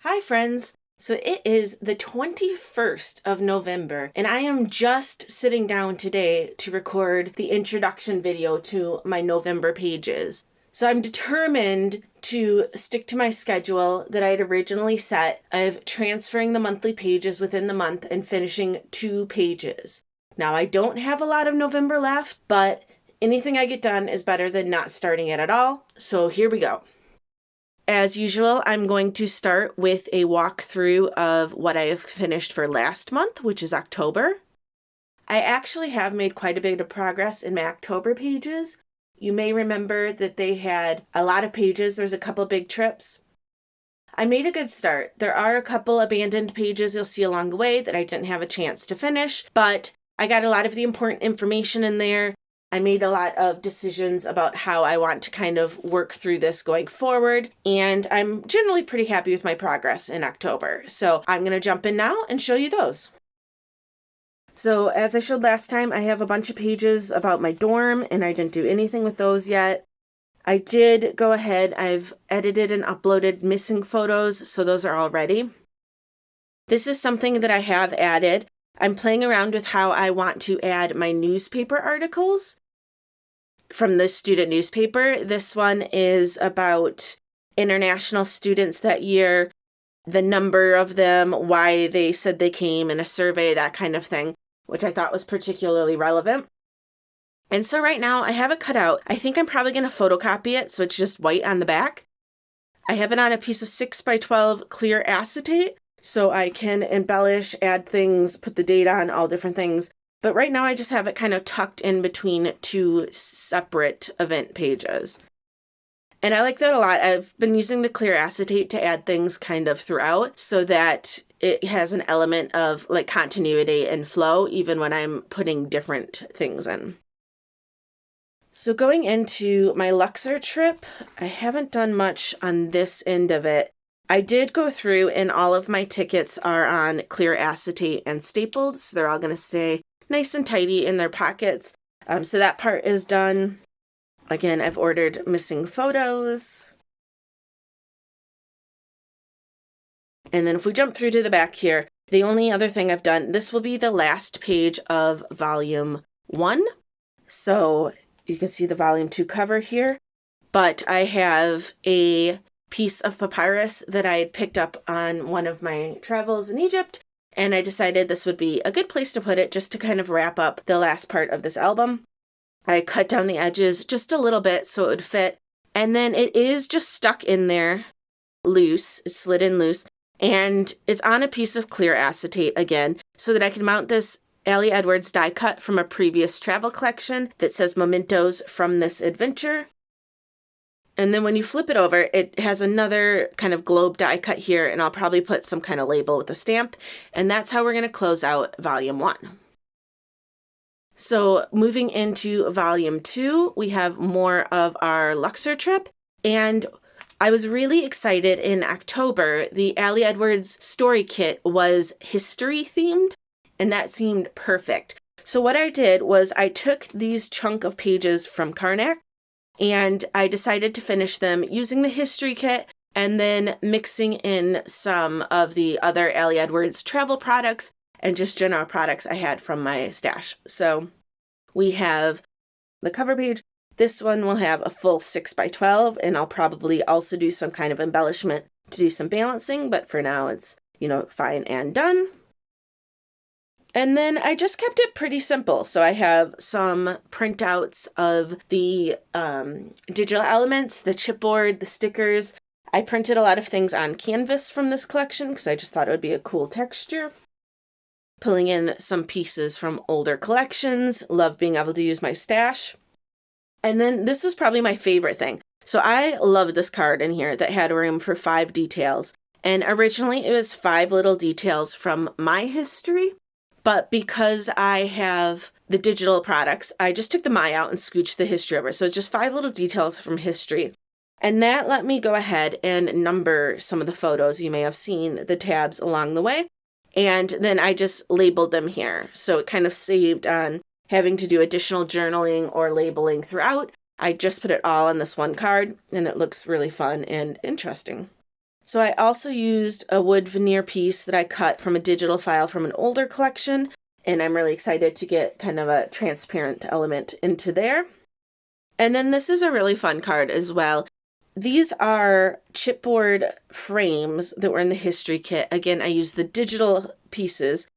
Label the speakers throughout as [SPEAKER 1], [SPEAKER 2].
[SPEAKER 1] Hi, friends. So it is the 21st of November, and I am just sitting down today to record the introduction video to my November pages. So I'm determined to stick to my schedule that I had originally set of transferring the monthly pages within the month and finishing 2 pages. Now, I don't have a lot of November left, but anything I get done is better than not starting it at all. So here we go. As usual, I'm going to start with a walkthrough of what I have finished for last month, which is October. I actually have made quite a bit of progress in my October pages. You may remember that they had a lot of pages. There's a couple big trips. I made a good start. There are a couple abandoned pages you'll see along the way that I didn't have a chance to finish, but I got a lot of the important information in there. I made a lot of decisions about how I want to kind of work through this going forward, and I'm generally pretty happy with my progress in October. So I'm going to jump in now and show you those. So as I showed last time, I have a bunch of pages about my dorm, and I didn't do anything with those yet. I did go ahead, I've edited and uploaded missing photos, so those are all ready. This is something that I have added. I'm playing around with how I want to add my newspaper articles from the student newspaper. This one is about international students that year, the number of them, why they said they came in a survey, that kind of thing, which I thought was particularly relevant. And so right now I have it cut out. I think I'm probably going to photocopy it so it's just white on the back. I have it on a piece of 6x12 clear acetate, so I can embellish, add things, put the date on, all different things. But right now I just have it kind of tucked in between 2 separate event pages. And I like that a lot. I've been using the clear acetate to add things kind of throughout so that it has an element of like continuity and flow even when I'm putting different things in. So going into my Luxor trip, I haven't done much on this end of it. I did go through and all of my tickets are on clear acetate and stapled, so they're all going to stay nice and tidy in their pockets. So that part is done. Again, I've ordered missing photos. And then if we jump through to the back here, the only other thing I've done, this will be the last page of volume 1. So you can see the volume 2 cover here, but I have a piece of papyrus that I had picked up on one of my travels in Egypt, and I decided this would be a good place to put it just to kind of wrap up the last part of this album. I cut down the edges just a little bit so it would fit, and then it is just stuck in there loose, it's slid in loose, and it's on a piece of clear acetate again so that I can mount this Allie Edwards die cut from a previous travel collection that says mementos from this adventure. And then when you flip it over, it has another kind of globe die cut here, and I'll probably put some kind of label with a stamp. And that's how we're going to close out volume 1. So moving into volume 2, we have more of our Luxor trip. And I was really excited in October. The Allie Edwards story kit was history themed, and that seemed perfect. So what I did was I took these chunk of pages from Karnak, and I decided to finish them using the history kit and then mixing in some of the other Allie Edwards travel products and just general products I had from my stash. So we have the cover page. This one will have a full 6x12, and I'll probably also do some kind of embellishment to do some balancing, but for now it's, fine and done. And then I just kept it pretty simple. So I have some printouts of the digital elements, the chipboard, the stickers. I printed a lot of things on canvas from this collection because I just thought it would be a cool texture. Pulling in some pieces from older collections. Love being able to use my stash. And then this was probably my favorite thing. So I loved this card in here that had room for 5 details. And originally it was 5 little details from my history. But because I have the digital products, I just took the my out and scooched the history over. So it's just 5 little details from history. And that let me go ahead and number some of the photos. You may have seen the tabs along the way. And then I just labeled them here. So it kind of saved on having to do additional journaling or labeling throughout. I just put it all on this one card, and it looks really fun and interesting. So I also used a wood veneer piece that I cut from a digital file from an older collection, and I'm really excited to get kind of a transparent element into there. And then this is a really fun card as well. These are chipboard frames that were in the history kit. Again, I used the digital pieces,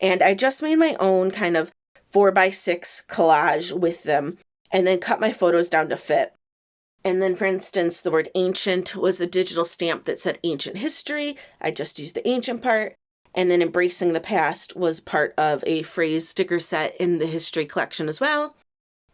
[SPEAKER 1] and I just made my own kind of 4x6 collage with them, and then cut my photos down to fit. And then, for instance, the word ancient was a digital stamp that said ancient history. I just used the ancient part. And then embracing the past was part of a phrase sticker set in the history collection as well.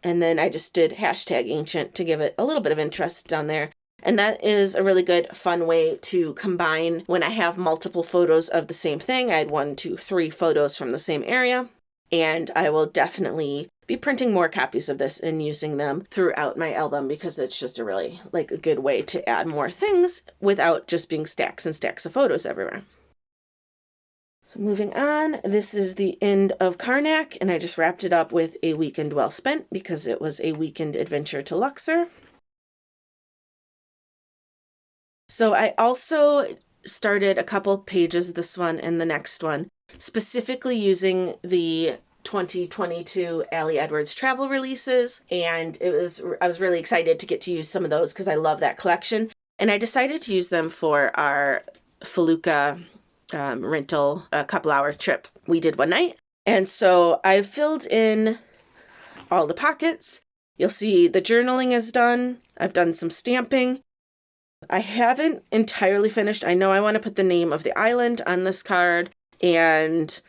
[SPEAKER 1] And then I just did hashtag ancient to give it a little bit of interest down there. And that is a really good, fun way to combine when I have multiple photos of the same thing. I had 1, 2, 3 photos from the same area. And I will definitely be printing more copies of this and using them throughout my album because it's just a really a good way to add more things without just being stacks and stacks of photos everywhere. So moving on, this is the end of Karnak, and I just wrapped it up with a weekend well spent because it was a weekend adventure to Luxor. So I also started a couple pages, this one and the next one, specifically using the 2022 Ali Edwards travel releases, and I was really excited to get to use some of those because I love that collection. And I decided to use them for our Felucca rental, a couple-hour trip we did one night. And so I filled in all the pockets. You'll see the journaling is done. I've done some stamping. I haven't entirely finished. I know I want to put the name of the island on this card and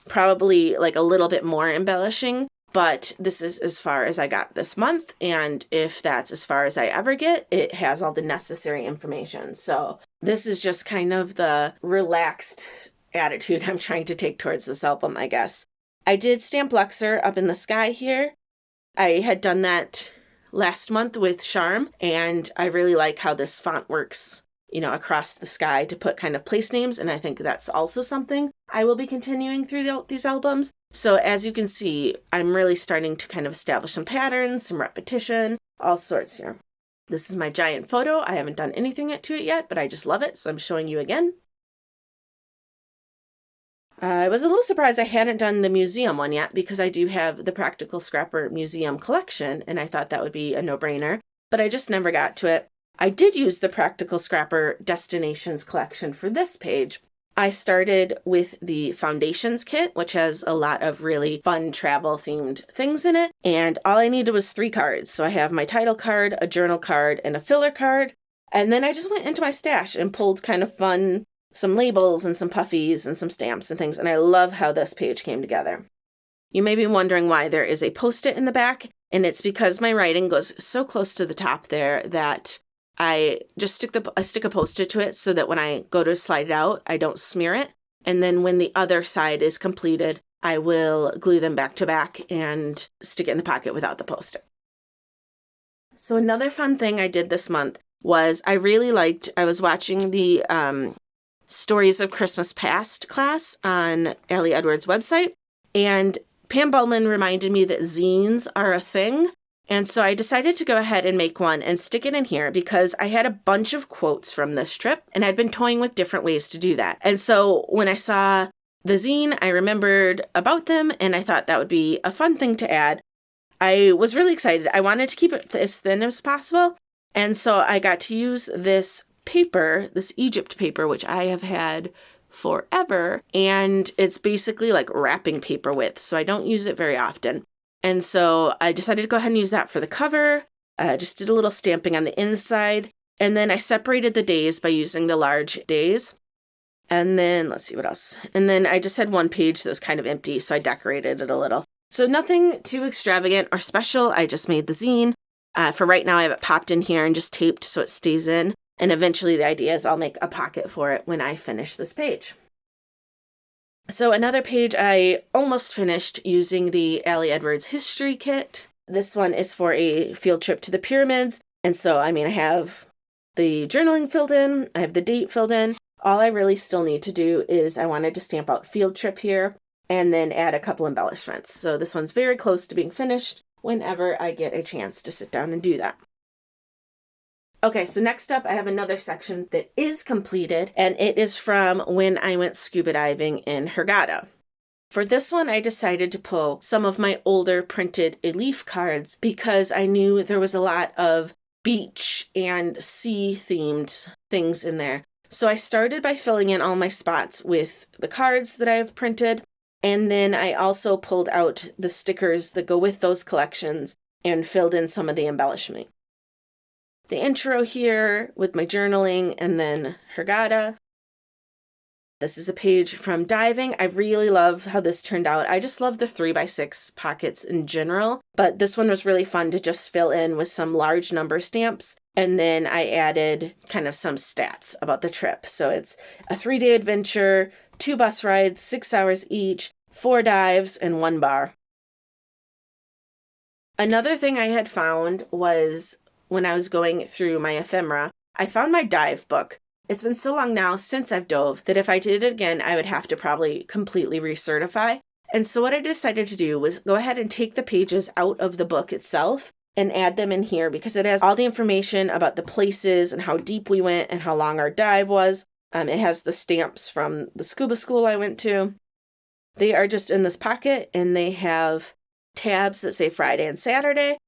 [SPEAKER 1] probably a little bit more embellishing, but this is as far as I got this month. And if that's as far as I ever get, it has all the necessary information. So this is just kind of the relaxed attitude I'm trying to take towards this album, I guess. I did stamp Luxor up in the sky here. I had done that last month with Charm, and I really like how this font works, across the sky to put kind of place names, and I think that's also something I will be continuing through these albums. So as you can see, I'm really starting to kind of establish some patterns, some repetition, all sorts here. This is my giant photo. I haven't done anything to it yet, but I just love it, so I'm showing you again. I was a little surprised I hadn't done the museum one yet because I do have the Practical Scrapper Museum collection, and I thought that would be a no-brainer, but I just never got to it. I did use the Practical Scrapper Destinations collection for this page. I started with the Foundations kit, which has a lot of really fun travel-themed things in it, and all I needed was 3 cards. So I have my title card, a journal card, and a filler card, and then I just went into my stash and pulled kind of fun some labels and some puffies and some stamps and things, and I love how this page came together. You may be wondering why there is a post-it in the back, and it's because my writing goes so close to the top there that I just stick a post-it to it so that when I go to slide it out, I don't smear it. And then when the other side is completed, I will glue them back to back and stick it in the pocket without the post-it. So another fun thing I did this month was I was watching the Stories of Christmas Past class on Ali Edwards' website, and Pam Bellman reminded me that zines are a thing, and so I decided to go ahead and make one and stick it in here because I had a bunch of quotes from this trip, and I'd been toying with different ways to do that. And so when I saw the zine, I remembered about them, and I thought that would be a fun thing to add. I was really excited. I wanted to keep it as thin as possible, and so I got to use this paper, this Egypt paper, which I have had forever, and it's basically like wrapping paper width, so I don't use it very often. And so I decided to go ahead and use that for the cover. Just did a little stamping on the inside, and then I separated the days by using the large days. And then, let's see what else. And then I just had one page that was kind of empty, so I decorated it a little. So nothing too extravagant or special. I just made the zine. For right now, I have it popped in here and just taped so it stays in. And eventually the idea is I'll make a pocket for it when I finish this page. So another page I almost finished using the Ali Edwards history kit. This one is for a field trip to the pyramids. And so, I have the journaling filled in, I have the date filled in. All I really still need to do is I wanted to stamp out field trip here and then add a couple embellishments. So this one's very close to being finished whenever I get a chance to sit down and do that. Okay, so next up, I have another section that is completed, and it is from when I went scuba diving in Hurghada. For this one, I decided to pull some of my older printed Elif cards because I knew there was a lot of beach and sea themed things in there. So I started by filling in all my spots with the cards that I have printed, and then I also pulled out the stickers that go with those collections and filled in some of the embellishment. The intro here with my journaling, and then Hurghada. This is a page from diving. I really love how this turned out. I just love the 3x6 pockets in general, but this one was really fun to just fill in with some large number stamps. And then I added kind of some stats about the trip. So it's a 3-day adventure, 2 bus rides, 6 hours each, 4 dives, and 1 bar. Another thing I had found was when I was going through my ephemera, I found my dive book. It's been so long now since I've dove that if I did it again, I would have to probably completely recertify. And so what I decided to do was go ahead and take the pages out of the book itself and add them in here because it has all the information about the places and how deep we went and how long our dive was. It has the stamps from the scuba school I went to. They are just in this pocket, and they have tabs that say Friday and Saturday.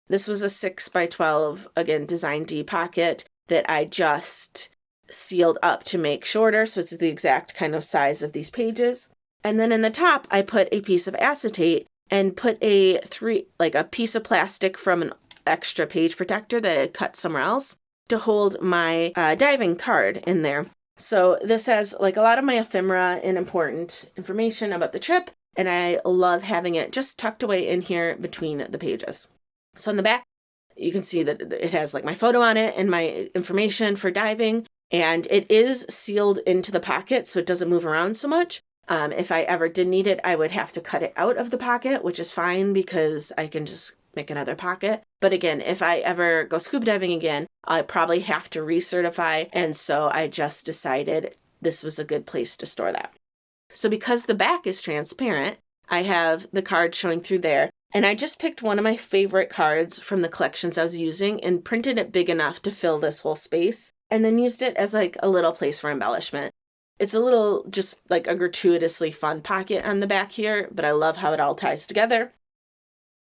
[SPEAKER 1] This was a 6x12, again, Design D pocket that I just sealed up to make shorter, so it's the exact kind of size of these pages. And then in the top, I put a piece of acetate and put a piece of plastic from an extra page protector that I had cut somewhere else to hold my diving card in there. So this has like a lot of my ephemera and important information about the trip, and I love having it just tucked away in here between the pages. So on the back, you can see that it has like my photo on it and my information for diving, and it is sealed into the pocket so it doesn't move around so much. If I ever did need it, I would have to cut it out of the pocket, which is fine because I can just make another pocket. But again, if I ever go scuba diving again, I probably have to recertify, and so I just decided this was a good place to store that. So because the back is transparent, I have the card showing through there. And I just picked one of my favorite cards from the collections I was using and printed it big enough to fill this whole space, and then used it as like a little place for embellishment. It's a little just like a gratuitously fun pocket on the back here, but I love how it all ties together.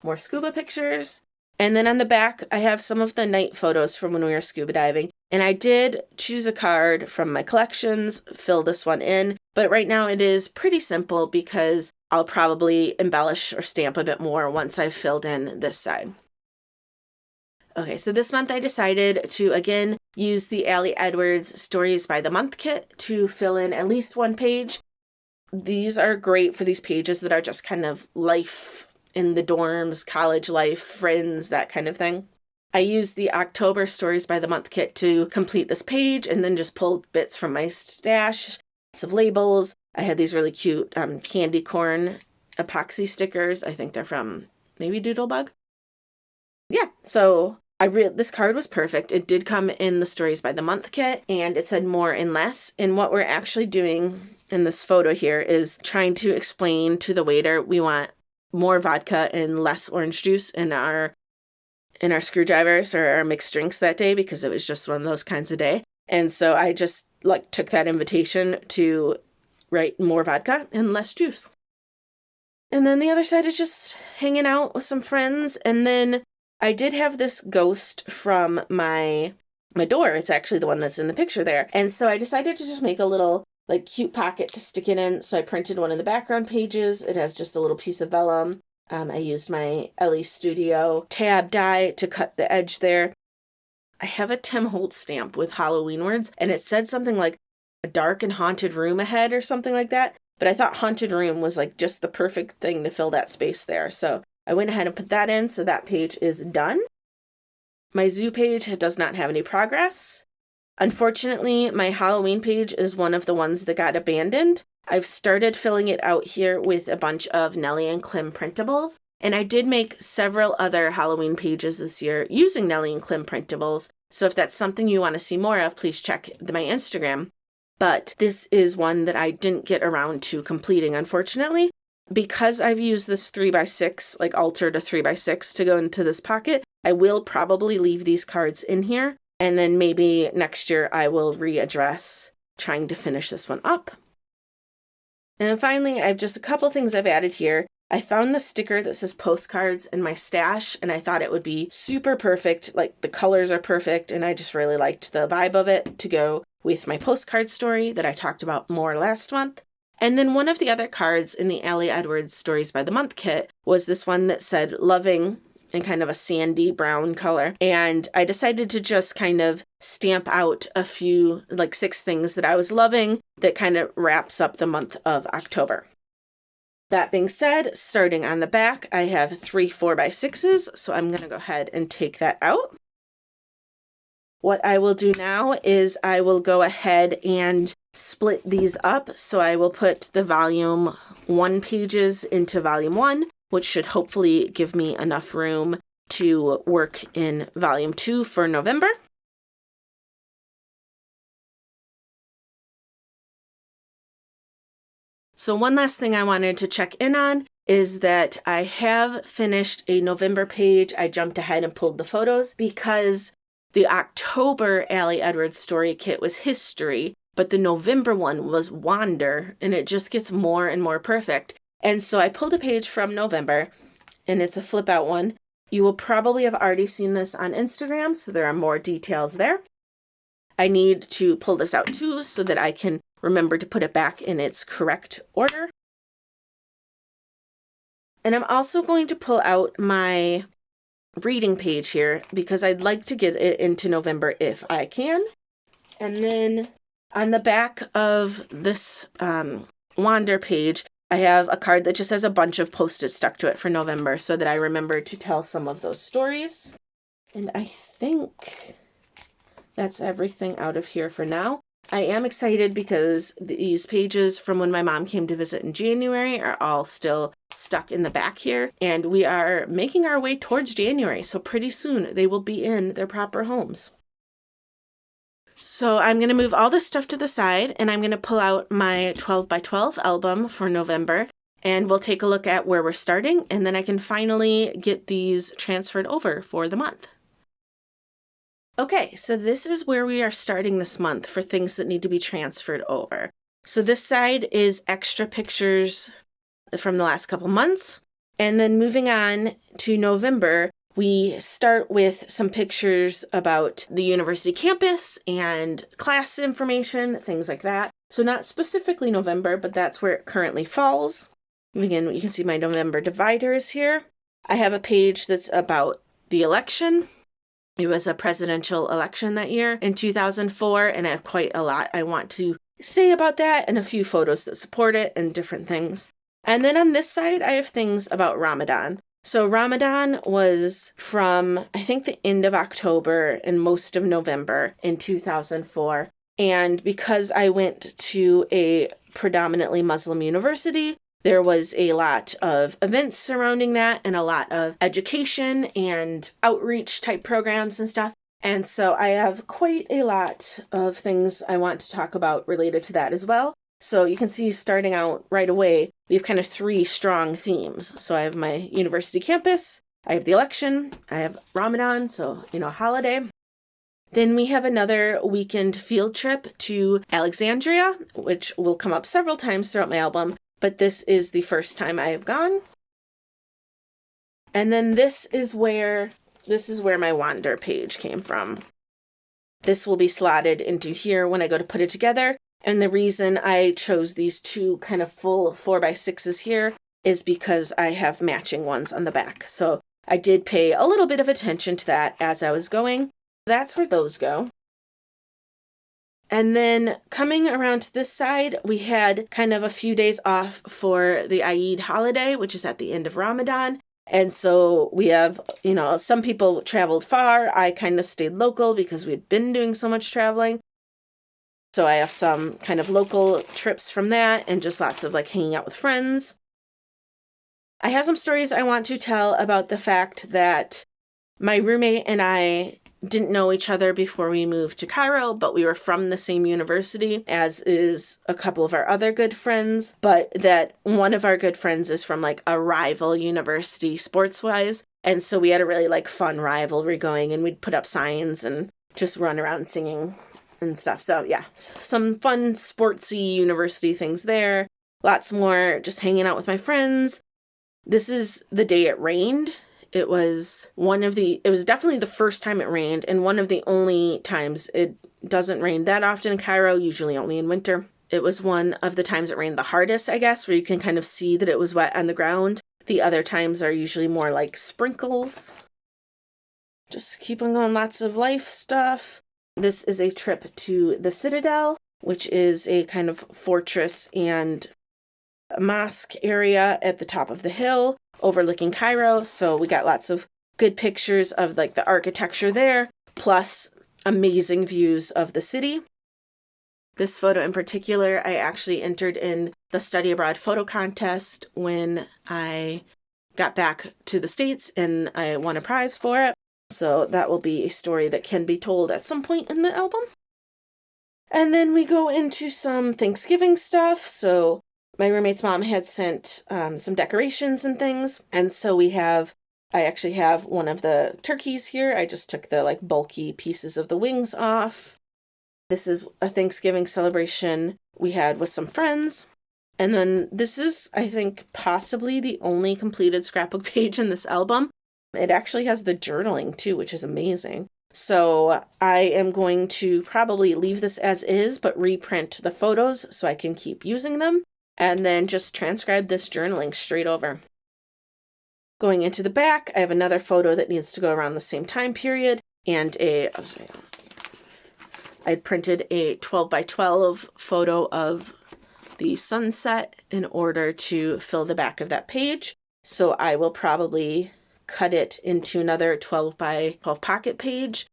[SPEAKER 1] More scuba pictures. And then on the back, I have some of the night photos from when we were scuba diving. And I did choose a card from my collections, fill this one in, but right now it is pretty simple because I'll probably embellish or stamp a bit more once I've filled in this side. Okay, so this month I decided to, again, use the Allie Edwards Stories by the Month kit to fill in at least one page. These are great for these pages that are just kind of life in the dorms, college life, friends, that kind of thing. I used the October Stories by the Month kit to complete this page and then just pulled bits from my stash, lots of labels. I had these really cute candy corn epoxy stickers. I think they're from maybe Doodlebug. Yeah, so this card was perfect. It did come in the Stories by the Month kit, and it said more and less. And what we're actually doing in this photo here is trying to explain to the waiter we want more vodka and less orange juice in our screwdrivers or our mixed drinks that day because it was just one of those kinds of day. And so I just took that invitation to write more vodka and less juice. And then the other side is just hanging out with some friends. And then I did have this ghost from my door. It's actually the one that's in the picture there. And so I decided to just make a little cute pocket to stick it in. So I printed one of the background pages. It has just a little piece of vellum. I used my Ellie Studio tab die to cut the edge there. I have a Tim Holtz stamp with Halloween words, and it said something like a dark and haunted room ahead or something like that. But I thought haunted room was just the perfect thing to fill that space there. So I went ahead and put that in, so that page is done. My zoo page does not have any progress. Unfortunately, my Halloween page is one of the ones that got abandoned. I've started filling it out here with a bunch of Nellie and Klim printables, and I did make several other Halloween pages this year using Nellie and Klim printables, so if that's something you want to see more of, please check my Instagram. But this is one that I didn't get around to completing, unfortunately. Because I've used this 3x6, altered a 3x6 to go into this pocket, I will probably leave these cards in here, and then maybe next year I will readdress trying to finish this one up. And then finally, I have just a couple things I've added here. I found the sticker that says postcards in my stash, and I thought it would be super perfect. Like, the colors are perfect, and I just really liked the vibe of it to go with my postcard story that I talked about more last month. And then one of the other cards in the Allie Edwards Stories by the Month kit was this one that said loving in kind of a sandy brown color. And I decided to just kind of stamp out a few, like 6 things that I was loving that kind of wraps up the month of October. That being said, starting on the back, I have 3 4x6s, so I'm going to go ahead and take that out. What I will do now is I will go ahead and split these up. So I will put the volume 1 pages into volume 1, which should hopefully give me enough room to work in volume 2 for November. So one last thing I wanted to check in on is that I have finished a November page. I jumped ahead and pulled the photos because the October Allie Edwards story kit was history, but the November one was wander, and it just gets more and more perfect. And so I pulled a page from November, and it's a flip out one. You will probably have already seen this on Instagram, so there are more details there. I need to pull this out too so that I can remember to put it back in its correct order. And I'm also going to pull out my reading page here because I'd like to get it into November if I can. And then on the back of this Wander page, I have a card that just has a bunch of Post-its stuck to it for November so that I remember to tell some of those stories. And I think that's everything out of here for now. I am excited because these pages from when my mom came to visit in January are all still stuck in the back here, and we are making our way towards January, so pretty soon they will be in their proper homes. So I'm going to move all this stuff to the side, and I'm going to pull out my 12 by 12 album for November, and we'll take a look at where we're starting, and then I can finally get these transferred over for the month. Okay, so this is where we are starting this month for things that need to be transferred over. So this side is extra pictures from the last couple months. And then moving on to November, we start with some pictures about the university campus and class information, things like that. So not specifically November, but that's where it currently falls. Again, you can see my November dividers here. I have a page that's about the election. It was a presidential election that year in 2004, and I have quite a lot I want to say about that and a few photos that support it and different things. And then on this side, I have things about Ramadan. So Ramadan was from, I think, the end of October and most of November in 2004. And because I went to a predominantly Muslim university, there was a lot of events surrounding that and a lot of education and outreach type programs and stuff. And so I have quite a lot of things I want to talk about related to that as well. So you can see starting out right away, we have kind of 3 strong themes. So I have my university campus, I have the election, I have Ramadan, so, holiday. Then we have another weekend field trip to Alexandria, which will come up several times throughout my album. But this is the first time I have gone. And then this is where my Wander page came from. This will be slotted into here when I go to put it together. And the reason I chose these 2 kind of full 4x6s here is because I have matching ones on the back. So I did pay a little bit of attention to that as I was going. That's where those go. And then coming around to this side, we had kind of a few days off for the Eid holiday, which is at the end of Ramadan. And so we have, some people traveled far. I kind of stayed local because we'd been doing so much traveling. So I have some kind of local trips from that and just lots of hanging out with friends. I have some stories I want to tell about the fact that my roommate and I didn't know each other before we moved to Cairo, but we were from the same university, as is a couple of our other good friends, but that one of our good friends is from a rival university sports-wise. And so we had a really like fun rivalry going, and we'd put up signs and just run around singing and stuff. So yeah, some fun sportsy university things there. Lots more just hanging out with my friends. This is the day it rained. It was definitely the first time it rained, and one of the only times. It doesn't rain that often in Cairo, usually only in winter. It was one of the times it rained the hardest, I guess, where you can kind of see that it was wet on the ground. The other times are usually more like sprinkles. Just keep on going, lots of life stuff. This is a trip to the Citadel, which is a kind of fortress and mosque area at the top of the hill overlooking Cairo. So we got lots of good pictures of like the architecture there, plus amazing views of the city. This photo in particular, I actually entered in the study abroad photo contest when I got back to the States, and I won a prize for it. So that will be a story that can be told at some point in the album. And then we go into some Thanksgiving stuff. So my roommate's mom had sent some decorations and things. And so I actually have one of the turkeys here. I just took the like bulky pieces of the wings off. This is a Thanksgiving celebration we had with some friends. And then this is, I think, possibly the only completed scrapbook page in this album. It actually has the journaling too, which is amazing. So I am going to probably leave this as is, but reprint the photos so I can keep using them. And then just transcribe this journaling straight over. Going into the back, I have another photo that needs to go around the same time period, and I printed a 12 by 12 photo of the sunset in order to fill the back of that page. So I will probably cut it into another 12 by 12 pocket page.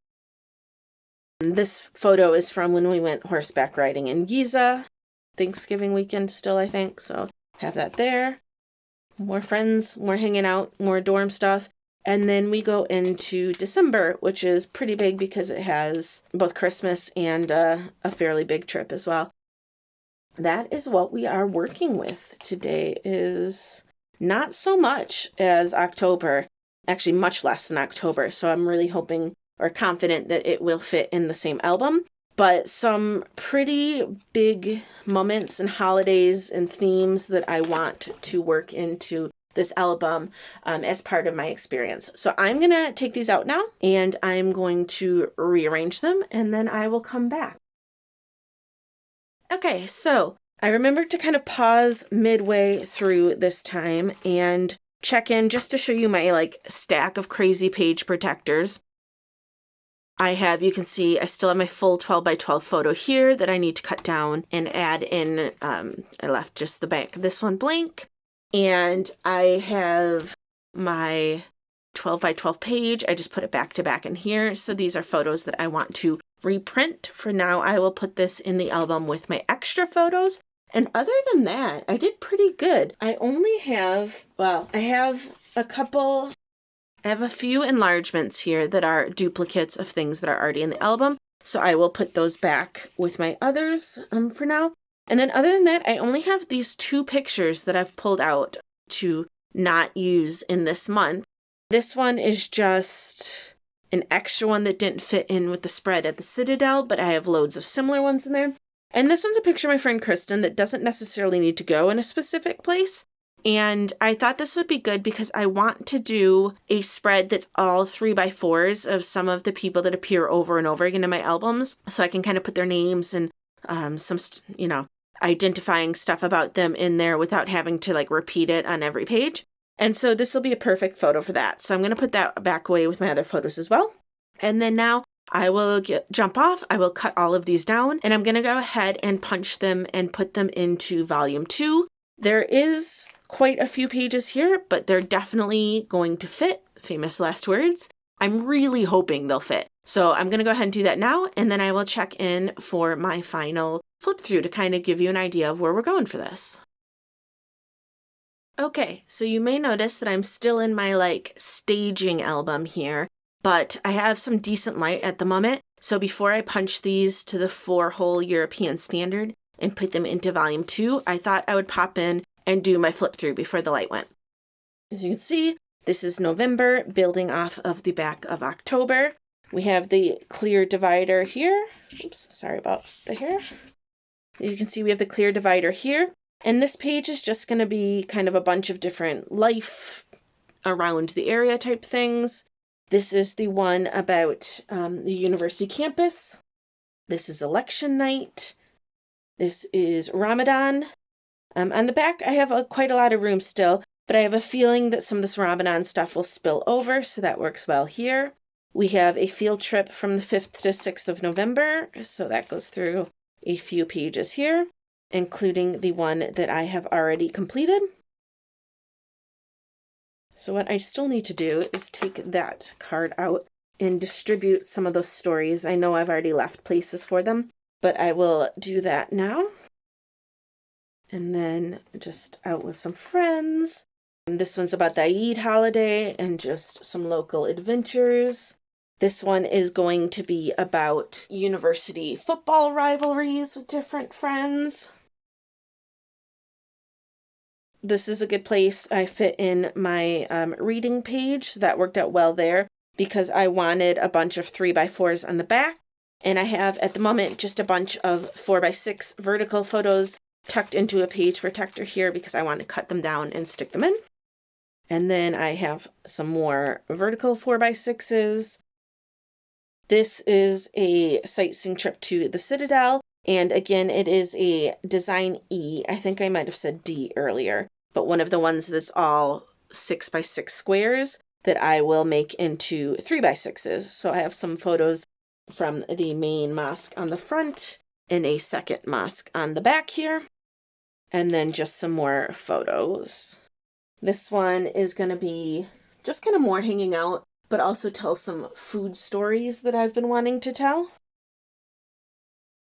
[SPEAKER 1] And this photo is from when we went horseback riding in Giza, Thanksgiving weekend still, I think. So have that there. More friends, more hanging out, more dorm stuff. And then we go into December, which is pretty big because it has both Christmas and a fairly big trip as well. That is what we are working with. Today is not so much as October, actually much less than October. So I'm really hoping or confident that it will fit in the same album. But some pretty big moments and holidays and themes that I want to work into this album as part of my experience. So I'm going to take these out now, and I'm going to rearrange them, and then I will come back. Okay, so I remembered to kind of pause midway through this time and check in just to show you my like stack of crazy page protectors. You can see I still have my full 12 by 12 photo here that I need to cut down and add in. I left just the back of this one blank. And I have my 12 by 12 page. I just put it back to back in here. So these are photos that I want to reprint. For now, I will put this in the album with my extra photos. And other than that, I did pretty good. I have a few enlargements here that are duplicates of things that are already in the album. So I will put those back with my others for now. And then other than that, I only have these 2 pictures that I've pulled out to not use in this month. This one is just an extra one that didn't fit in with the spread at the Citadel, but I have loads of similar ones in there. And this one's a picture of my friend Kristen that doesn't necessarily need to go in a specific place. And I thought this would be good because I want to do a spread that's all 3x4s of some of the people that appear over and over again in my albums. So I can kind of put their names and some, identifying stuff about them in there without having to like repeat it on every page. And so this will be a perfect photo for that. So I'm going to put that back away with my other photos as well. And then now I will jump off. I will cut all of these down, and I'm going to go ahead and punch them and put them into volume 2. There is quite a few pages here, but they're definitely going to fit. Famous last words. I'm really hoping they'll fit. So I'm going to go ahead and do that now, and then I will check in for my final flip through to kind of give you an idea of where we're going for this. Okay, so you may notice that I'm still in my like staging album here, but I have some decent light at the moment. So before I punch these to the 4-hole European standard and put them into volume 2, I thought I would pop in and do my flip through before the light went. As you can see, This is November, building off of the back of October. We have the clear divider here. Oops, sorry about the hair. You can see we have the clear divider here. And this page is just going to be kind of a bunch of different life around the area type things. This is the one about the university campus. This is election night. This is Ramadan. On the back, I have quite a lot of room still, but I have a feeling that some of this Ramadan stuff will spill over, so that works well here. We have a field trip from the 5th to 6th of November, so that goes through a few pages here, including the one that I have already completed. So what I still need to do is take that card out and distribute some of those stories. I know I've already left places for them, but I will do that now. And then just out with some friends. And this one's about the Eid holiday and just some local adventures. This one is going to be about university football rivalries with different friends. This is a good place. I fit in my reading page, so that worked out well there because I wanted a bunch of 3x4s on the back. And I have at the moment just a bunch of 4x6 vertical photos tucked into a page protector here because I want to cut them down and stick them in. And then I have some more vertical 4x6s. This is a sightseeing trip to the Citadel. And again, it is a design E. I think I might have said D earlier, but one of the ones that's all 6x6 squares that I will make into 3x6s. So I have some photos from the main mosque on the front and a second mosque on the back here. And then just some more photos. This one is going to be just kind of more hanging out, but also tell some food stories that I've been wanting to tell.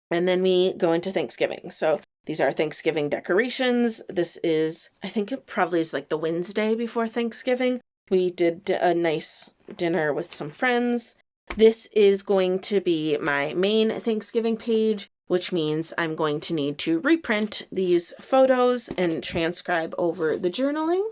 [SPEAKER 1] And then we go into Thanksgiving. So these are Thanksgiving decorations. This is, I think it probably is like the Wednesday before Thanksgiving. We did a nice dinner with some friends. This is going to be my main Thanksgiving page, which means I'm going to need to reprint these photos and transcribe over the journaling.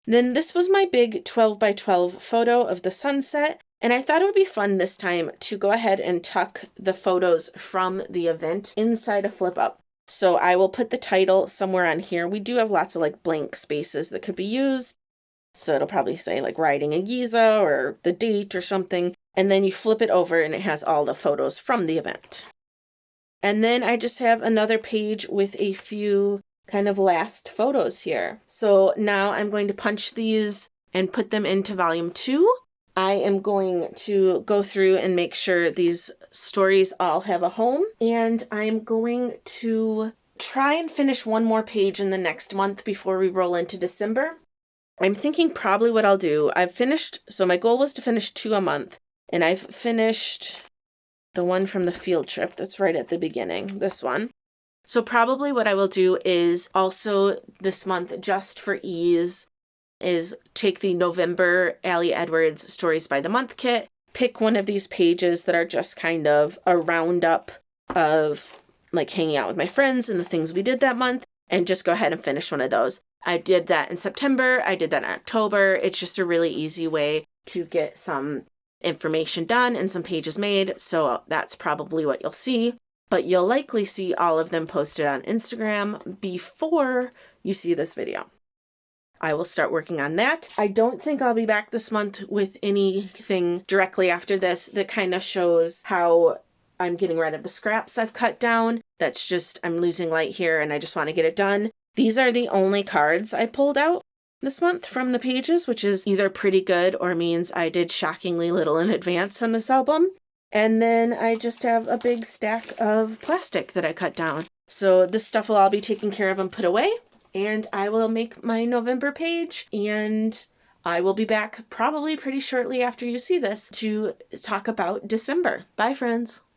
[SPEAKER 1] Then this was my big 12x12 photo of the sunset. And I thought it would be fun this time to go ahead and tuck the photos from the event inside a flip up. So I will put the title somewhere on here. We do have lots of like blank spaces that could be used. So it'll probably say like riding in Giza or the date or something. And then you flip it over and it has all the photos from the event. And then I just have another page with a few kind of last photos here. So now I'm going to punch these and put them into volume 2. I am going to go through and make sure these stories all have a home. And I'm going to try and finish one more page in the next month before we roll into December. I'm thinking probably what I'll do. So my goal was to finish 2 a month. And I've finished the one from the field trip that's right at the beginning, this one. So probably what I will do is also this month, just for ease, is take the November Allie Edwards Stories by the Month kit, pick one of these pages that are just kind of a roundup of like hanging out with my friends and the things we did that month, and just go ahead and finish one of those. I did that in September. I did that in October. It's just a really easy way to get some information done and some pages made. So that's probably what you'll see. But you'll likely see all of them posted on Instagram before you see this video. I will start working on that. I don't think I'll be back this month with anything directly after this that kind of shows how I'm getting rid of the scraps I've cut down. That's just, I'm losing light here and I just want to get it done. These are the only cards I pulled out this month from the pages, which is either pretty good or means I did shockingly little in advance on this album. And then I just have a big stack of plastic that I cut down. So this stuff will all be taken care of and put away. And I will make my November page. And I will be back probably pretty shortly after you see this to talk about December. Bye, friends.